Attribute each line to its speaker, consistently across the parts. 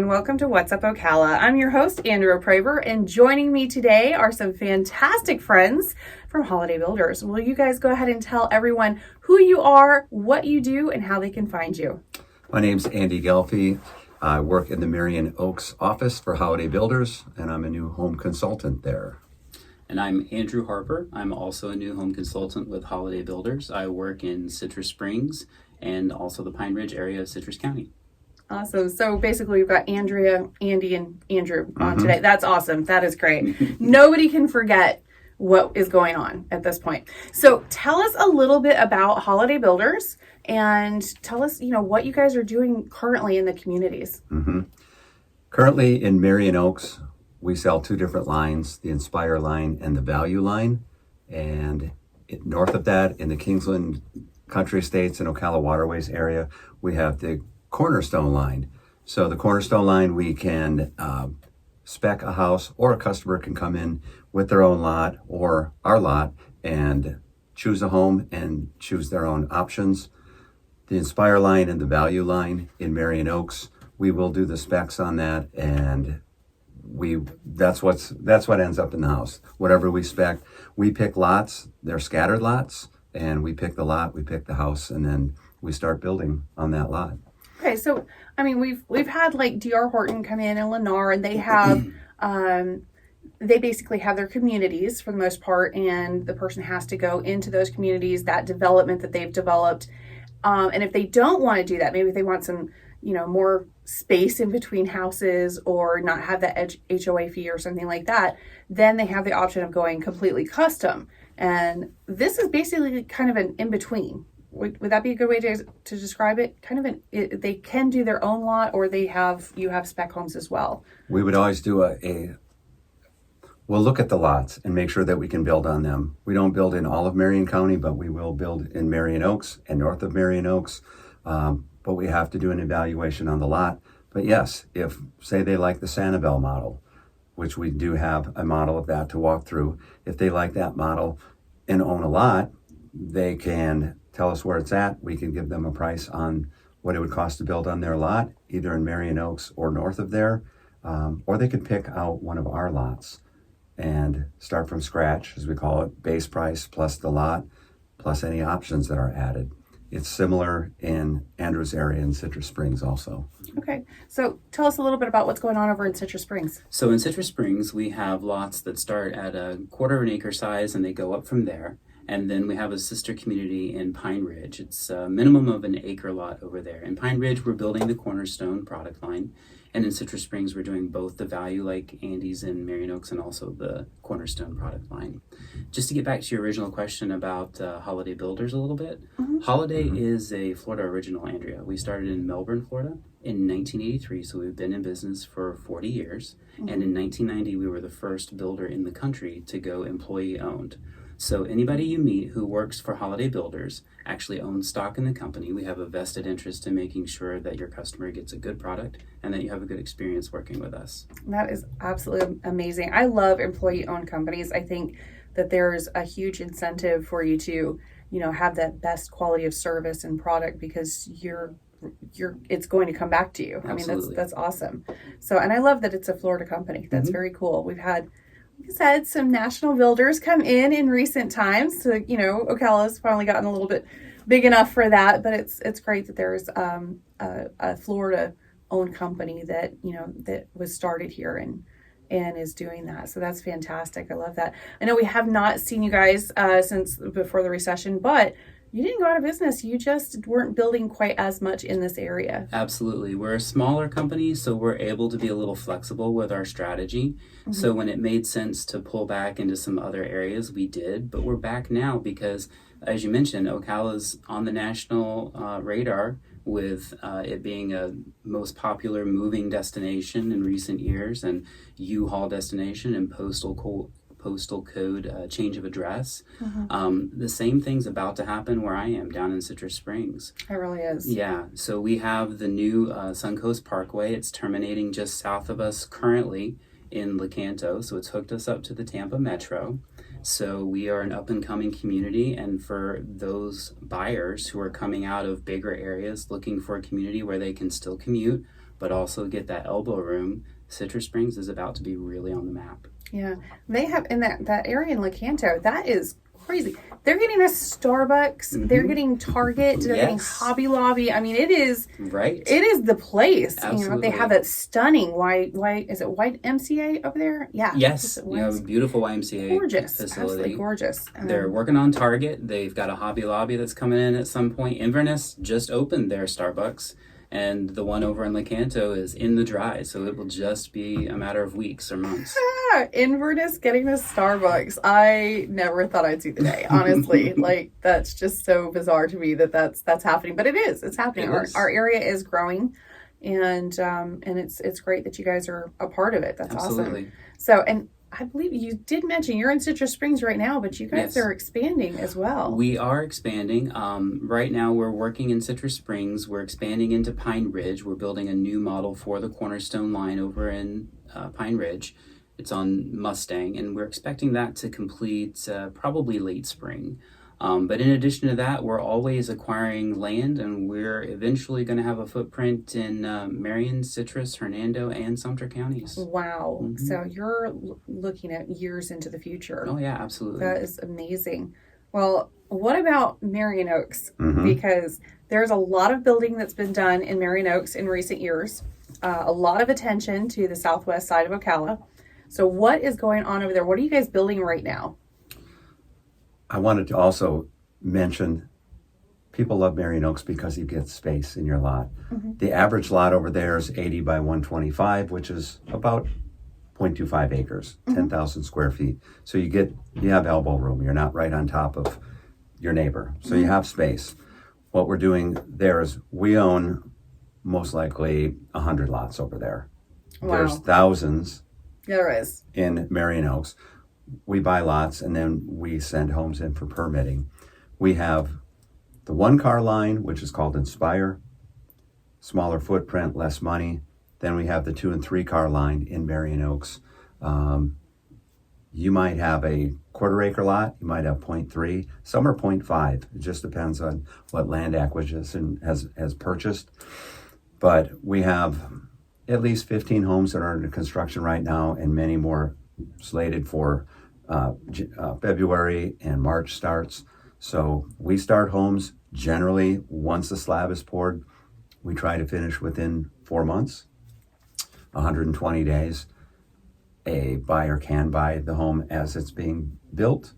Speaker 1: and welcome to What's Up Ocala. I'm your host, Andrea Praver, and joining me today are some fantastic friends from Holiday Builders. Will you guys go ahead and tell everyone who you are, what you do, and how they can find you?
Speaker 2: My name's Andy Gelfi. I work in the Marion Oaks office for Holiday Builders, and I'm a new home consultant there.
Speaker 3: And I'm Andrew Harper. I'm also a new home consultant with Holiday Builders. I work in Citrus Springs and also the Pine Ridge area of Citrus County.
Speaker 1: Awesome. So basically we've got Andrea, Andy, and Andrew on today. That's awesome. That is great. Nobody can forget what is going on at this point. So tell us a little bit about Holiday Builders and tell us, what you guys are doing currently in the communities.
Speaker 2: Currently in Marion Oaks, we sell two different lines, the Inspire line and the Value line. And north of that, in the Kingsland Country Estates and Ocala Waterways area, we have the Cornerstone line. So the Cornerstone line, we can spec a house, or a customer can come in with their own lot or our lot and choose a home and choose their own options. The Inspire line and the Value line in Marion Oaks, we will do the specs on that, and that's what ends up in the house. Whatever we spec, we pick lots. They're scattered lots, and we pick the lot, we pick the house, and then we start building on that lot.
Speaker 1: Okay, so we've had like D.R. Horton come in and Lennar, and they have they basically have their communities for the most part, and the person has to go into those communities, that development that they've developed. And if they don't want to do that, maybe they want some, more space in between houses or not have that HOA fee or something like that, then they have the option of going completely custom. And this is basically kind of an in-between. Would that be a good way to describe it? They can do their own lot, or you have spec homes as well.
Speaker 2: We would always do we'll look at the lots and make sure that we can build on them. We don't build in all of Marion County, but we will build in Marion Oaks and north of Marion Oaks. But we have to do an evaluation on the lot. But yes, if, say, they like the Sanibel model, which we do have a model of that to walk through, if they like that model and own a lot, they can tell us where it's at. We can give them a price on what it would cost to build on their lot, either in Marion Oaks or north of there. Or they could pick out one of our lots and start from scratch, as we call it, base price plus the lot, plus any options that are added. It's similar in Andrew's area in Citrus Springs also.
Speaker 1: Okay, so tell us a little bit about what's going on over in Citrus Springs.
Speaker 3: So in Citrus Springs, we have lots that start at a quarter of an acre size and they go up from there. And then we have a sister community in Pine Ridge. It's a minimum of an acre lot over there. In Pine Ridge, we're building the Cornerstone product line. And in Citrus Springs, we're doing both the Value, like Andy's in Marion Oaks, and also the Cornerstone product line. Just to get back to your original question about Holiday Builders a little bit. Holiday is a Florida original, Andrea. We started in Melbourne, Florida in 1983, so we've been in business for 40 years. And in 1990, we were the first builder in the country to go employee-owned. So anybody you meet who works for Holiday Builders actually owns stock in the company. We have a vested interest in making sure that your customer gets a good product and that you have a good experience working with us.
Speaker 1: That is absolutely amazing. I love employee-owned companies. I think that there's a huge incentive for you to, have that best quality of service and product, because it's going to come back to you.
Speaker 3: Absolutely.
Speaker 1: I mean, that's awesome. So, and I love that it's a Florida company. That's very cool. We've had, like I said, some national builders come in recent times. So, Ocala's finally gotten a little bit big enough for that, but it's great that there's a Florida-owned company that, that was started here and is doing that. So that's fantastic. I love that. I know we have not seen you guys since before the recession, but you didn't go out of business. You just weren't building quite as much in this area.
Speaker 3: Absolutely. We're a smaller company, so we're able to be a little flexible with our strategy. So when it made sense to pull back into some other areas, we did. But we're back now because, as you mentioned, Ocala's on the national radar with it being a most popular moving destination in recent years, and U-Haul destination, and postal code change of address. The same thing's about to happen where I am down in Citrus Springs.
Speaker 1: It really is.
Speaker 3: Yeah, so we have the new Suncoast Parkway. It's terminating just south of us currently in Lecanto, so it's hooked us up to the Tampa Metro. So we are an up-and-coming community, and for those buyers who are coming out of bigger areas looking for a community where they can still commute, but also get that elbow room. Citrus Springs is about to be really on the map.
Speaker 1: Yeah, they have in that area in Lecanto. That is crazy. They're getting a Starbucks. They're getting Target. They're getting
Speaker 3: Yes.
Speaker 1: Hobby Lobby. I mean, it is
Speaker 3: Right.
Speaker 1: It is the place.
Speaker 3: Absolutely.
Speaker 1: They have that stunning white. Is it white MCA over there? Yeah.
Speaker 3: Yes,
Speaker 1: Is it
Speaker 3: you have a beautiful YMCA
Speaker 1: gorgeous,
Speaker 3: facility.
Speaker 1: absolutely gorgeous.
Speaker 3: They're working on Target. They've got a Hobby Lobby that's coming in at some point. Inverness just opened their Starbucks, and the one over in Lecanto is in the dry, so it will just be a matter of weeks or months.
Speaker 1: Inverness getting a Starbucks. I never thought I'd see the day, honestly. Like, that's just so bizarre to me that's happening. But it is. It's happening. Our area is growing, and it's great that you guys are a part of it. That's
Speaker 3: Absolutely.
Speaker 1: awesome. So, and I believe you did mention you're in Citrus Springs right now, but you guys
Speaker 3: Yes.
Speaker 1: are expanding as well.
Speaker 3: We are expanding. Right now, we're working in Citrus Springs. We're expanding into Pine Ridge. We're building a new model for the Cornerstone line over in Pine Ridge. It's on Mustang, and we're expecting that to complete probably late spring. But in addition to that, we're always acquiring land, and we're eventually going to have a footprint in Marion, Citrus, Hernando, and Sumter counties.
Speaker 1: Wow. So you're looking at years into the future.
Speaker 3: Oh, yeah, absolutely.
Speaker 1: That is amazing. Well, what about Marion Oaks? Because there's a lot of building that's been done in Marion Oaks in recent years. A lot of attention to the southwest side of Ocala. So what is going on over there? What are you guys building right now?
Speaker 2: I wanted to also mention people love Marion Oaks because you get space in your lot. The average lot over there is 80 by 125, which is about 0.25 acres, 10,000 square feet. So you have elbow room. You're not right on top of your neighbor. So you have space. What we're doing there is we own most likely 100 lots over there.
Speaker 1: Wow.
Speaker 2: There's thousands
Speaker 1: There is.
Speaker 2: in Marion Oaks. We buy lots and then we send homes in for permitting. We have the 1-car line, which is called Inspire, smaller footprint, less money. Then we have the 2- and 3-car line in Marion Oaks. You might have a 1/4 acre lot, you might have 0.3, some are 0.5. It just depends on what land acquisition has purchased. But we have at least 15 homes that are under construction right now and many more slated for February and March starts. So we start homes generally once the slab is poured. We try to finish within 4 months, 120 days. A buyer can buy the home as it's being built.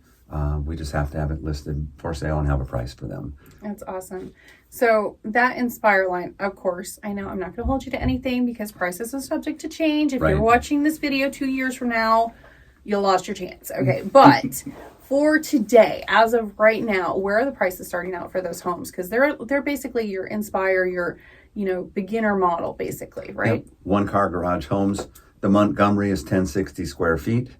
Speaker 2: We just have to have it listed for sale and have a price for them.
Speaker 1: That's awesome. So that Inspire line, of course, I know I'm not going to hold you to anything because prices are subject to change. If
Speaker 2: Right.
Speaker 1: you're watching this video 2 years from now, you lost your chance. Okay, but for today, as of right now, where are the prices starting out for those homes? Because they're basically your Inspire, your beginner model, basically, right?
Speaker 2: Yep. 1-car garage homes. The Montgomery is 1060 square feet.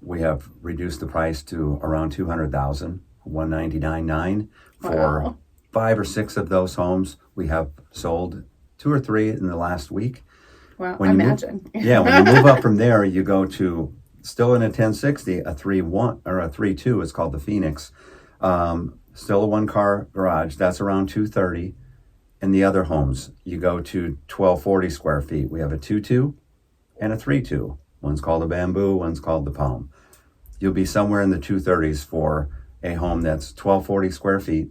Speaker 2: We have reduced the price to around $200,000, $199,900 for
Speaker 1: Wow.
Speaker 2: 5 or 6 of those homes. We have sold 2 or 3 in the last week.
Speaker 1: Well,
Speaker 2: When you
Speaker 1: imagine.
Speaker 2: when you move up from there, you go to still in a 1060, a 3-1 or a 3-2. It's called the Phoenix. Still a 1-car garage. That's around $230,000. And the other homes, you go to 1240 square feet. We have a 2-2 and a 3-2. One's called a Bamboo, one's called the Palm. You'll be somewhere in the 230s for a home that's 1240 square feet,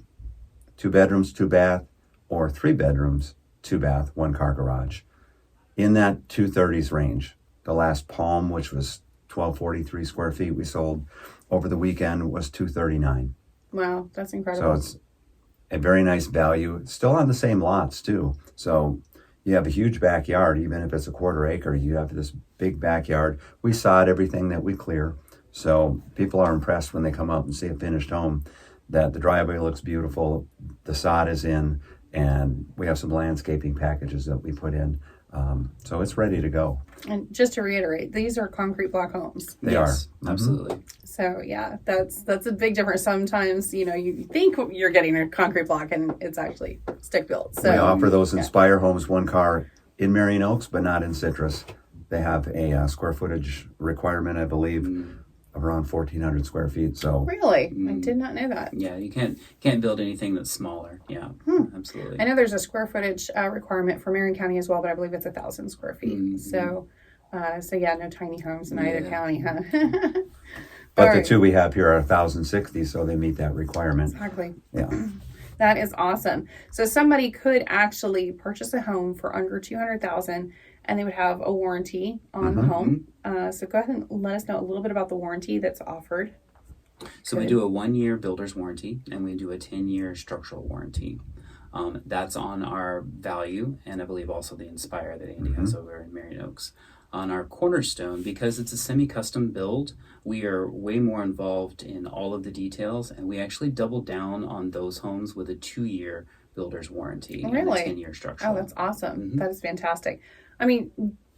Speaker 2: 2 bedrooms, 2 bath, or 3 bedrooms, 2 bath, 1-car garage. In that 230s range. The last Palm, which was 1243 square feet, we sold over the weekend, was $239,000.
Speaker 1: Wow, that's incredible.
Speaker 2: So it's a very nice value. Still on the same lots too. So you have a huge backyard, even if it's a 1/4 acre, you have this big backyard. We sod everything that we clear. So people are impressed when they come out and see a finished home that the driveway looks beautiful, the sod is in, and we have some landscaping packages that we put in. So it's ready to go.
Speaker 1: And just to reiterate, these are concrete block homes.
Speaker 2: They
Speaker 3: Yes,
Speaker 2: are.
Speaker 3: absolutely.
Speaker 1: So yeah, that's a big difference. Sometimes you think you're getting a concrete block and it's actually stick built. So
Speaker 2: We offer those Inspire homes 1-car in Marion Oaks, but not in Citrus. They have a square footage requirement, I believe, of around 1,400 square feet. So
Speaker 1: Really? I did not know that.
Speaker 3: Yeah, you can't build anything that's smaller. Yeah, absolutely.
Speaker 1: I know there's a square footage requirement for Marion County as well, but I believe it's 1,000 square feet. So yeah, no tiny homes in either county, huh?
Speaker 2: But
Speaker 1: All
Speaker 2: the
Speaker 1: right.
Speaker 2: two we have here are 1,060, so they meet that requirement.
Speaker 1: Exactly.
Speaker 2: Yeah.
Speaker 1: That is awesome. So somebody could actually purchase a home for under 200,000, and they would have a warranty on the home. So go ahead and let us know a little bit about the warranty that's offered.
Speaker 3: So we do a 1-year builder's warranty, and we do a 10-year structural warranty. That's on our value, and I believe also the Inspire that Andy has over in Marion Oaks. On our Cornerstone, because it's a semi-custom build, we are way more involved in all of the details, and we actually double down on those homes with a 2-year builder's warranty and a
Speaker 1: Really?
Speaker 3: 10-year structural.
Speaker 1: Oh, that's awesome. That is fantastic. I mean,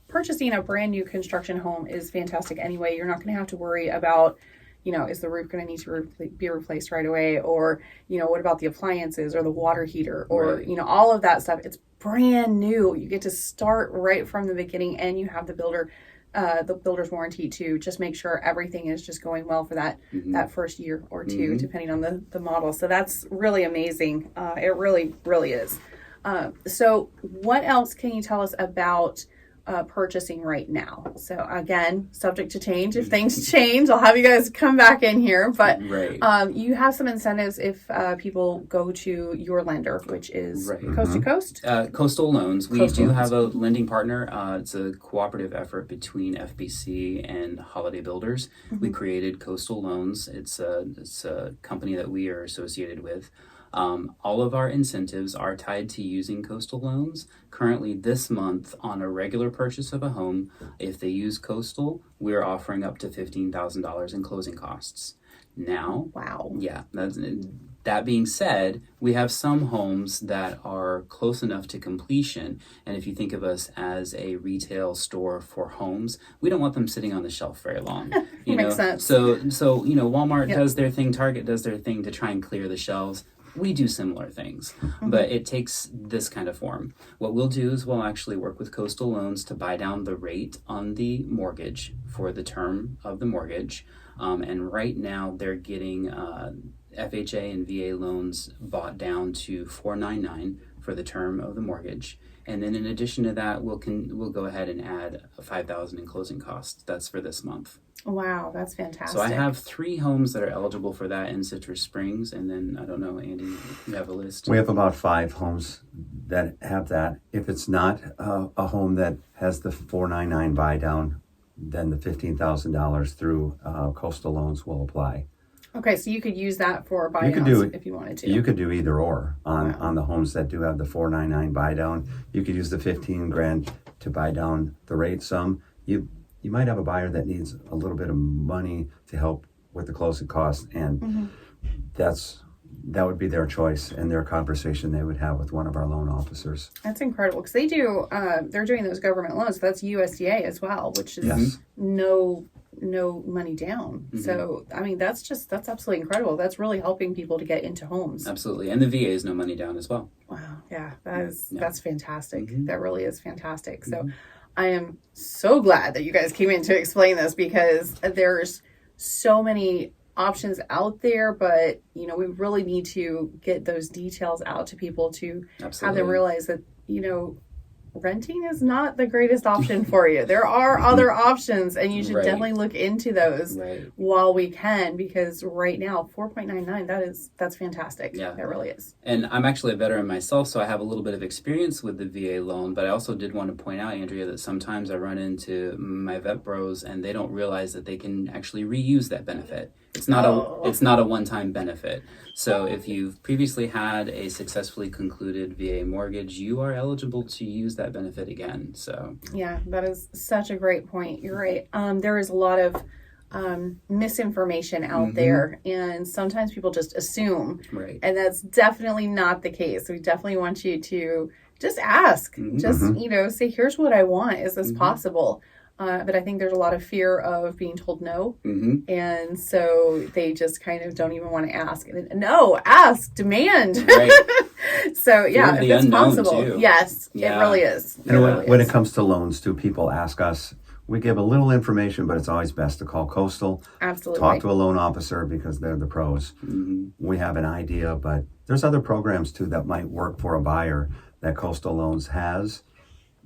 Speaker 1: purchasing a brand new construction home is fantastic anyway. You're not going to have to worry about, is the roof going to need to be replaced right away? Or, what about the appliances or the water heater or,
Speaker 3: Right.
Speaker 1: all of that stuff. It's brand new. You get to start right from the beginning, and you have the builder's warranty to just make sure everything is just going well for that first year or two, depending on the model. So that's really amazing. It really, really is. So what else can you tell us about purchasing right now? So again, subject to change. If things change, I'll have you guys come back in here. But
Speaker 3: Right.
Speaker 1: you have some incentives if people go to your lender, which is
Speaker 3: Right.
Speaker 1: Coast to Coast.
Speaker 3: Coastal Loans. We
Speaker 1: Coastal
Speaker 3: do
Speaker 1: Loans.
Speaker 3: have a lending partner. It's a cooperative effort between FBC and Holiday Builders. We created Coastal Loans. It's a company that we are associated with. All of our incentives are tied to using Coastal Loans. Currently, this month, on a regular purchase of a home, if they use Coastal, we're offering up to $15,000 in closing costs. Now,
Speaker 1: Wow.
Speaker 3: yeah, that being said, we have some homes that are close enough to completion, and if you think of us as a retail store for homes, we don't want them sitting on the shelf very long.
Speaker 1: Makes sense.
Speaker 3: So Walmart does their thing, Target does their thing to try and clear the shelves. We do similar things, but it takes this kind of form. What we'll do is we'll actually work with Coastal Loans to buy down the rate on the mortgage for the term of the mortgage. And right now they're getting FHA and VA loans bought down to $499 for the term of the mortgage. And then in addition to that, we'll go ahead and add $5,000 in closing costs. That's for this month.
Speaker 1: Wow, that's fantastic.
Speaker 3: So I have 3 homes that are eligible for that in Citrus Springs, and then I don't know, Andy, you have a list.
Speaker 2: We have about 5 homes that have that. If it's not a home that has the 499 buy down, then the $15,000 through Coastal Loans will apply.
Speaker 1: Okay, so you could use that for buy
Speaker 2: You could
Speaker 1: downs
Speaker 2: do it.
Speaker 1: if you wanted to.
Speaker 2: You could do either or on the homes that do have the 499 buy down. You could use the 15 grand to buy down the rate some. You might have a buyer that needs a little bit of money to help with the closing costs, and that would be their choice and their conversation they would have with one of our loan officers.
Speaker 1: That's incredible because they're doing those government loans. So that's USDA as well, which is
Speaker 2: Yes.
Speaker 1: no money down. So I mean that's absolutely incredible. That's really helping people to get into homes.
Speaker 3: Absolutely. And the VA is no money down as well.
Speaker 1: Wow, yeah, that's fantastic. That really is fantastic. So I am so glad that you guys came in to explain this because there's so many options out there, but we really need to get those details out to people to have them realize that renting is not the greatest option for you. There are other options, and you should definitely look into those while we can, because right now 4.99, that's fantastic.
Speaker 3: Yeah,
Speaker 1: that really is.
Speaker 3: And I'm actually a veteran myself, so I have a little bit of experience with the VA loan, but I also did want to point out, Andrea, that sometimes I run into my vet bros and they don't realize that they can actually reuse that benefit. It's not a one-time benefit. So if you've previously had a successfully concluded VA mortgage, you are eligible to use that benefit again. So
Speaker 1: yeah, that is such a great point. You're right. There is a lot of misinformation out there, and sometimes people just assume, and that's definitely not the case. We definitely want you to just ask, just say, here's what I want. Is this possible? But I think there's a lot of fear of being told no. And so they just kind of don't even want to ask. No, ask, demand. So yeah, if it's possible. Too. Yes, it really is.
Speaker 2: And when it comes to loans too, people ask us, we give a little information, but it's always best to call Coastal.
Speaker 1: Absolutely.
Speaker 2: Talk to a loan officer because they're the pros. We have an idea, but there's other programs too that might work for a buyer that Coastal Loans has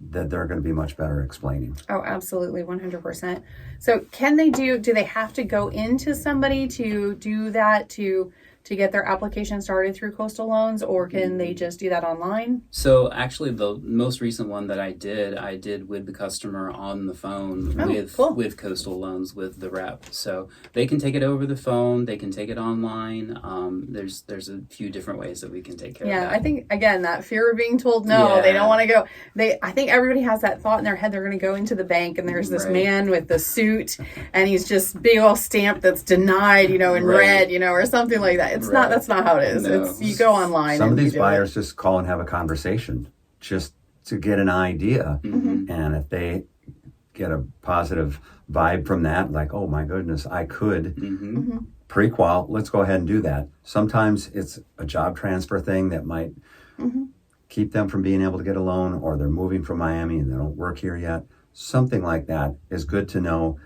Speaker 2: that they're going to be much better explaining.
Speaker 1: Oh, absolutely, 100%. So do they have to go into somebody to do that, to get their application started through Coastal Loans, or can they just do that online?
Speaker 3: So actually, the most recent one that I did with the customer on the phone with Coastal Loans with the rep. So they can take it over the phone, they can take it online. There's a few different ways that we can take care of that.
Speaker 1: Yeah, I think again that fear of being told no, they don't want to go. I think everybody has that thought in their head they're going to go into the bank and there's this man with the suit and he's just big old stamp that's denied, in red, or something like that. It's not. That's not how it is.
Speaker 3: No.
Speaker 1: It's you go online.
Speaker 2: Some of these buyers just call and have a conversation just to get an idea, and if they get a positive vibe from that, like, oh my goodness, I could pre-qual. Let's go ahead and do that. Sometimes it's a job transfer thing that might keep them from being able to get a loan, or they're moving from Miami and they don't work here yet. Something like that is good to know.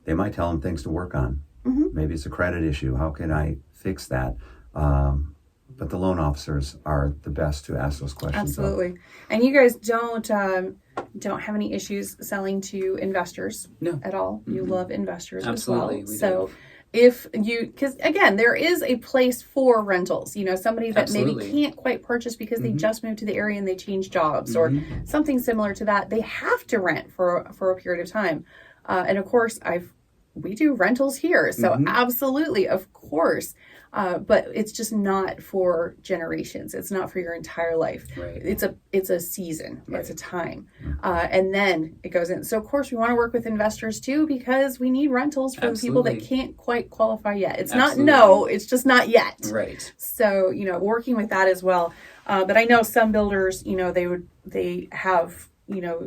Speaker 2: They might tell them things to work on. Maybe it's a credit issue. How can I fix that? But the loan officers are the best to ask those questions.
Speaker 1: Absolutely. And you guys don't have any issues selling to investors at all. You love investors as well. So because again, there is a place for rentals, somebody that maybe can't quite purchase because they just moved to the area and they changed jobs or something similar to that. They have to rent for a period of time. And of course, we do rentals here. So absolutely, of course. But it's just not for generations. It's not for your entire life.
Speaker 3: Right.
Speaker 1: It's a season. Right. It's a time. And then it goes in. So of course we want to work with investors too, because we need rentals for the people that can't quite qualify yet. It's not no, it's just not yet.
Speaker 3: Right.
Speaker 1: So, working with that as well. But I know some builders, they have,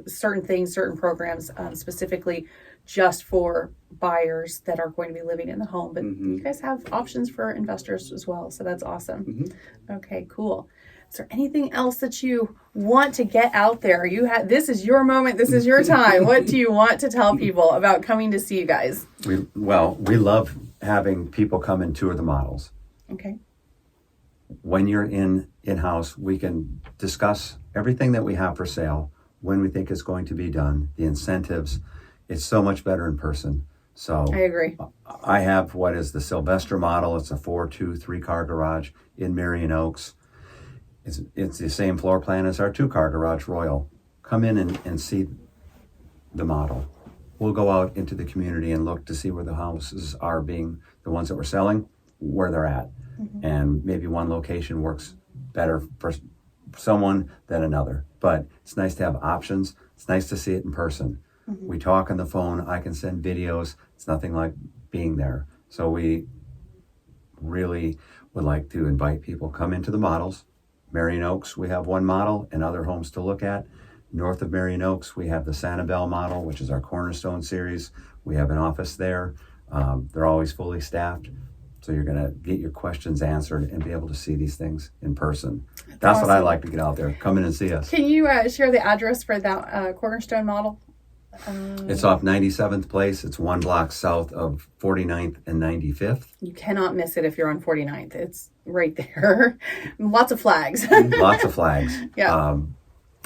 Speaker 1: certain things, certain programs, specifically just for buyers that are going to be living in the home. But you guys have options for investors as well. So that's awesome. Okay, cool. Is there anything else that you want to get out there? This is your moment. This is your time. What do you want to tell people about coming to see you guys?
Speaker 2: We love having people come and tour the models.
Speaker 1: Okay.
Speaker 2: When you're in-house, we can discuss everything that we have for sale, when we think it's going to be done, the incentives. It's so much better in person. So
Speaker 1: I agree.
Speaker 2: I have what is the Sylvester model. It's a 3-car garage in Marion Oaks. It's the same floor plan as our 2-car garage Royal. Come in and see the model. We'll go out into the community and look to see where the houses are being, the ones that we're selling, where they're at. And maybe one location works better for someone than another. But it's nice to have options. It's nice to see it in person. We talk on the phone. I can send videos. It's nothing like being there. So we really would like to invite people come into the models. Marion Oaks, we have one model and other homes to look at. North of Marion Oaks, we have the Sanibel model, which is our Cornerstone series. We have an office there. They're always fully staffed. So you're going to get your questions answered and be able to see these things in person. That's awesome. What I like to get out there. Come in and see us.
Speaker 1: Can you share the address for that Cornerstone model?
Speaker 2: It's off 97th Place. It's 1 block south of 49th and 95th.
Speaker 1: You cannot miss it if you're on 49th. It's right there. Lots of flags.
Speaker 2: Lots of flags.
Speaker 1: Yeah.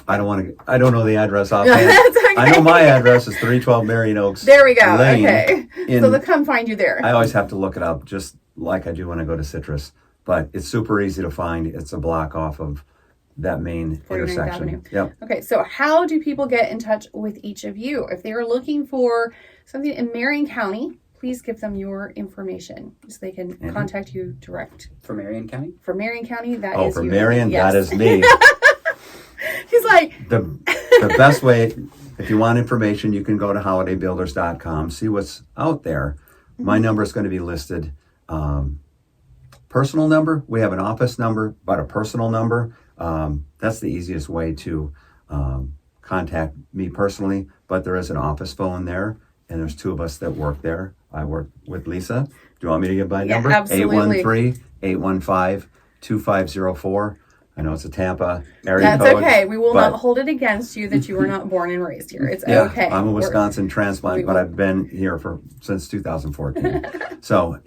Speaker 2: I don't know the address offhand. Okay. I know my address is 312 Marion Oaks.
Speaker 1: There we go.
Speaker 2: Lane.
Speaker 1: Okay. So they'll come find you there.
Speaker 2: I always have to look it up, just like I do when I go to Citrus. But it's super easy to find. It's a block off of that main intersection.
Speaker 1: Avenue.
Speaker 2: Yep.
Speaker 1: Okay, so how do people get in touch with each of you? If they are looking for something in Marion County, please give them your information so they can contact you direct.
Speaker 3: For Marion County?
Speaker 1: For Marion County, that is you.
Speaker 2: Oh, for Marion,
Speaker 1: yes.
Speaker 2: that is me.
Speaker 1: He's like...
Speaker 2: The best way, if you want information, you can go to holidaybuilders.com, see what's out there. My number is going to be listed. Personal number, we have an office number, but a personal number, that's the easiest way to contact me personally. But there is an office phone there, and there's 2 of us that work there. I work with Lisa. Do you want me to give my number?
Speaker 1: Absolutely.
Speaker 2: 813-815-2504. I know it's a Tampa area
Speaker 1: That's
Speaker 2: code.
Speaker 1: okay. We will
Speaker 2: but-
Speaker 1: not hold it against you that you were not born and raised here. It's
Speaker 2: Yeah,
Speaker 1: okay.
Speaker 2: I'm a
Speaker 1: We're-
Speaker 2: Wisconsin transplant, but I've been here since 2014. So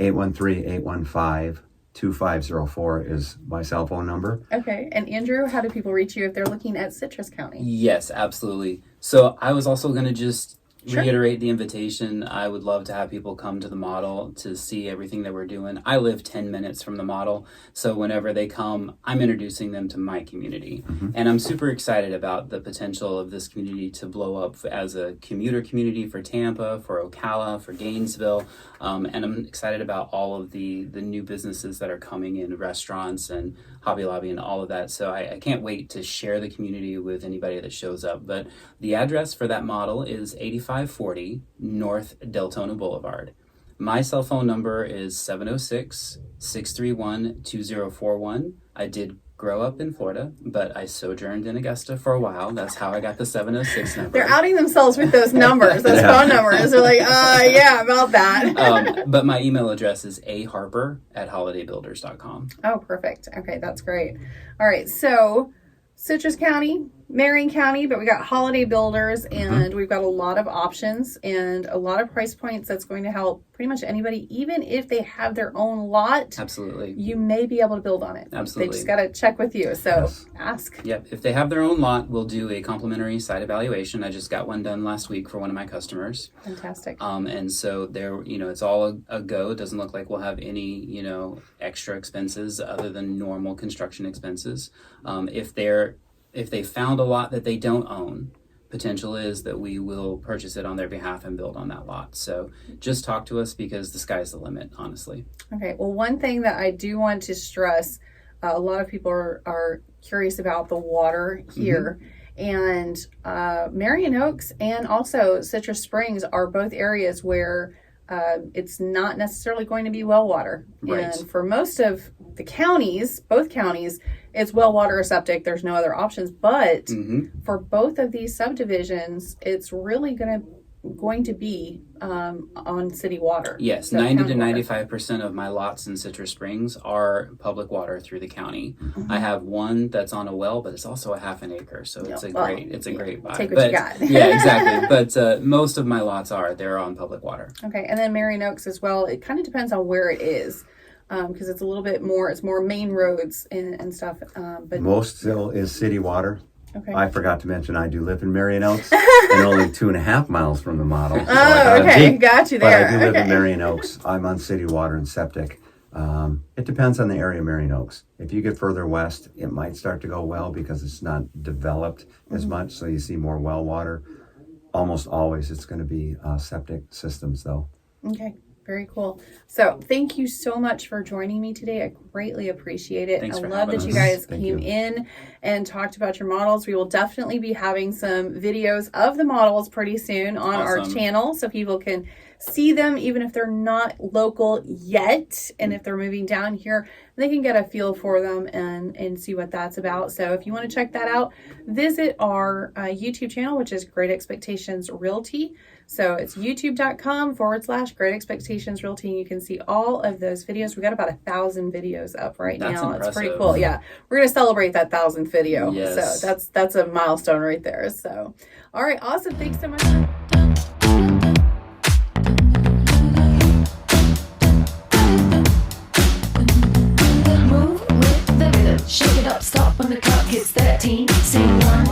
Speaker 2: 813-815-2504 is my cell phone number.
Speaker 1: Okay. And Andrew, how do people reach you if they're looking at Citrus County?
Speaker 3: Yes, absolutely. So I was also going to just
Speaker 1: Sure.
Speaker 3: reiterate the invitation. I would love to have people come to the model to see everything that we're doing. I live 10 minutes from the model, so whenever they come, I'm introducing them to my community. And I'm super excited about the potential of this community to blow up as a commuter community for Tampa, for Ocala, for Gainesville. And I'm excited about all of the new businesses that are coming in, restaurants and Hobby Lobby and all of that. So I can't wait to share the community with anybody that shows up. But the address for that model is 8540 North Deltona Boulevard. My cell phone number is 706-631-2041. I did grow up in Florida, but I sojourned in Augusta for a while. That's how I got the 706 number.
Speaker 1: They're outing themselves with those numbers, those phone numbers. They're like, yeah, about that.
Speaker 3: But my email address is aharper@holidaybuilders.com.
Speaker 1: Oh, perfect. Okay, that's great. All right, so Citrus County, Marion County, but we got Holiday Builders, and we've got a lot of options and a lot of price points that's going to help pretty much anybody, even if they have their own lot.
Speaker 3: Absolutely.
Speaker 1: You may be able to build on it.
Speaker 3: Absolutely.
Speaker 1: They just got to check with you. So
Speaker 2: Yes.
Speaker 1: ask.
Speaker 3: Yep. If they have their own lot, we'll do a complimentary site evaluation. I just got one done last week for one of my customers.
Speaker 1: Fantastic.
Speaker 3: And so there, it's all a go. It doesn't look like we'll have any, extra expenses other than normal construction expenses. If they found a lot that they don't own, potential is that we will purchase it on their behalf and build on that lot. So just talk to us because the sky's the limit, honestly.
Speaker 1: Okay. Well, one thing that I do want to stress, a lot of people are curious about the water here. And Marion Oaks and also Citrus Springs are both areas where it's not necessarily going to be well water.
Speaker 3: Right.
Speaker 1: And for most of the counties, both counties, it's well water or septic. There's no other options. But for both of these subdivisions, it's really going to be on city water.
Speaker 3: Yes,
Speaker 1: So
Speaker 3: 90 to
Speaker 1: county water.
Speaker 3: 95% of my lots in Citrus Springs are public water through the county. I have one that's on a well, but it's also a half an acre, so it's a great buy.
Speaker 1: Take what
Speaker 3: but,
Speaker 1: you got.
Speaker 3: Yeah, exactly. But most of my lots they're on public water.
Speaker 1: Okay, and then Marion Oaks as well. It kind of depends on where it is, because it's a little bit more. It's more main roads and stuff. But
Speaker 2: Most still is city water.
Speaker 1: okay.
Speaker 2: I forgot to mention I do live in Marion Oaks and only 2.5 miles from the model. So I got a
Speaker 1: okay,
Speaker 2: deep-
Speaker 1: got you
Speaker 2: But
Speaker 1: there.
Speaker 2: I do live
Speaker 1: Okay.
Speaker 2: in Marion Oaks. I'm on city water and septic. It depends on the area of Marion Oaks. If you get further west, it might start to go well because it's not developed as much, so you see more well water. Almost always it's going to be septic systems though.
Speaker 1: Okay, very cool. So thank you so much for joining me today. I greatly appreciate it.
Speaker 3: Thanks
Speaker 1: I
Speaker 3: for
Speaker 1: love that
Speaker 3: having
Speaker 1: you
Speaker 3: us.
Speaker 1: guys
Speaker 2: Thank
Speaker 1: came
Speaker 2: you.
Speaker 1: in and talked about your models. We will definitely be having some videos of the models pretty soon on our
Speaker 3: Awesome.
Speaker 1: channel so people can see them even if they're not local yet, and if they're moving down here they can get a feel for them and see what that's about. So if you want to check that out, visit our YouTube channel, which is Great Expectations Realty. So it's youtube.com/Great Expectations Realty, and you can see all of those videos. We got about 1,000 videos up right
Speaker 3: That's
Speaker 1: now. It's pretty
Speaker 3: impressive.
Speaker 1: cool. Yeah, we're gonna celebrate that 1,000th video.
Speaker 3: Yes.
Speaker 1: So that's a milestone right there. So all right, awesome. Thanks so much.
Speaker 4: Move with the rhythm, shake it up, stop when the clock hits 13. Sing 1,